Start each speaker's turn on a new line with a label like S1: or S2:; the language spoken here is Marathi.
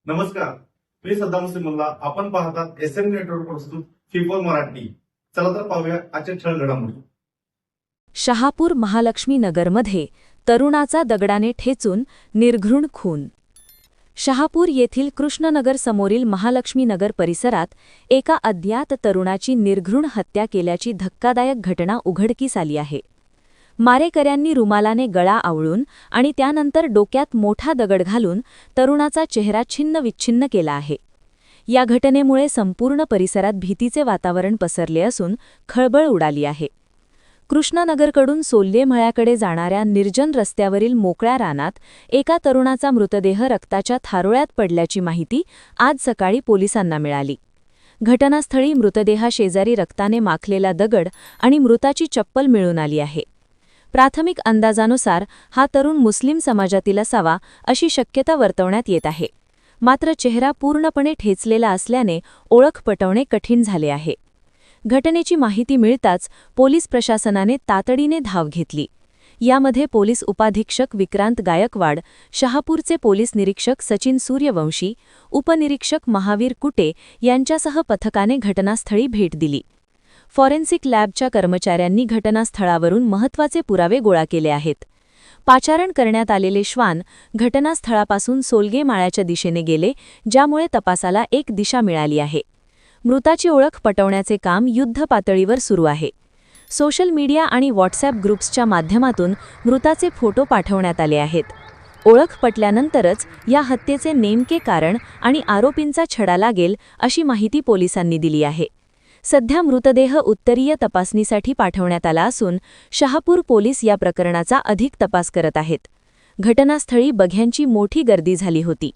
S1: नमस्कार, मी सद्दाम मुस्लिमुल्ला. आपण पाहतात एसएम नेटवर्क प्रस्तुत फिफोल मराठी. चला तर पाहूया आजच्या ठळक घडामोडी.
S2: शहापूर महालक्ष्मी नगरमध्ये तरुणाचा दगडाने ठेचून निर्घृण खून. शहापूर येथील कृष्णनगर समोरील महालक्ष्मी नगर परिसरात एका अज्ञात तरुणाची निर्घृण हत्या केल्याची धक्कादायक घटना उघडकीस आली आहे. मारेकऱ्यांनी रुमालाने गळा आवळून आणि त्यानंतर डोक्यात मोठा दगड घालून तरुणाचा चेहरा छिन्नविच्छिन्न केला आहे. या घटनेमुळे संपूर्ण परिसरात भीतीचे वातावरण पसरले असून खळबळ उडाली आहे. कृष्णनगरकडून सोल्ले मळ्याकडे जाणाऱ्या निर्जन रस्त्यावरील मोकळ्या रानात एका तरुणाचा मृतदेह रक्ताच्या थारोळ्यात पडल्याची माहिती आज सकाळी पोलिसांना मिळाली. घटनास्थळी मृतदेहाशेजारी रक्ताने माखलेला दगड आणि मृताची चप्पल मिळून आली आहे. प्राथमिक अंदाजानुसार हा तरुण मुस्लिम समाजातील असावा अशी शक्यता वर्तवण्यात येत आहे. मात्र चेहरा पूर्णपणे ठेचलेला असल्याने ओळख पटवणे कठीण झाले आहे. घटनेची माहिती मिळताच पोलीस प्रशासनाने तातडीने धाव घेतली. यामध्ये पोलीस उपाधीक्षक विक्रांत गायकवाड, शहापूरचे पोलीस निरीक्षक सचिन सूर्यवंशी, उपनिरीक्षक महावीर कुटे यांच्यासह पथकाने घटनास्थळी भेट दिली. फॉरेन्सिक लॅबच्या कर्मचाऱ्यांनी घटनास्थळावरून महत्त्वाचे पुरावे गोळा केले आहेत. पाचारण करण्यात आलेले श्वान घटनास्थळापासून सोलगे माळ्याच्या दिशेने गेले, ज्यामुळे तपासाला एक दिशा मिळाली आहे. मृताची ओळख पटवण्याचे काम युद्ध पातळीवर सुरू आहे. सोशल मीडिया आणि व्हॉट्सॲप ग्रुप्सच्या माध्यमातून मृताचे फोटो पाठवण्यात आले आहेत. ओळख पटल्यानंतरच या हत्येचे नेमके कारण आणि आरोपींचा छडा लागेल अशी माहिती पोलिसांनी दिली आहे. सध्या मृतदेह उत्तरीय तपासणीसाठी पाठवण्यात आला असून शहापूर पोलीस या प्रकरणाचा अधिक तपास करत आहेत. घटनास्थळी बघ्यांची मोठी गर्दी झाली होती.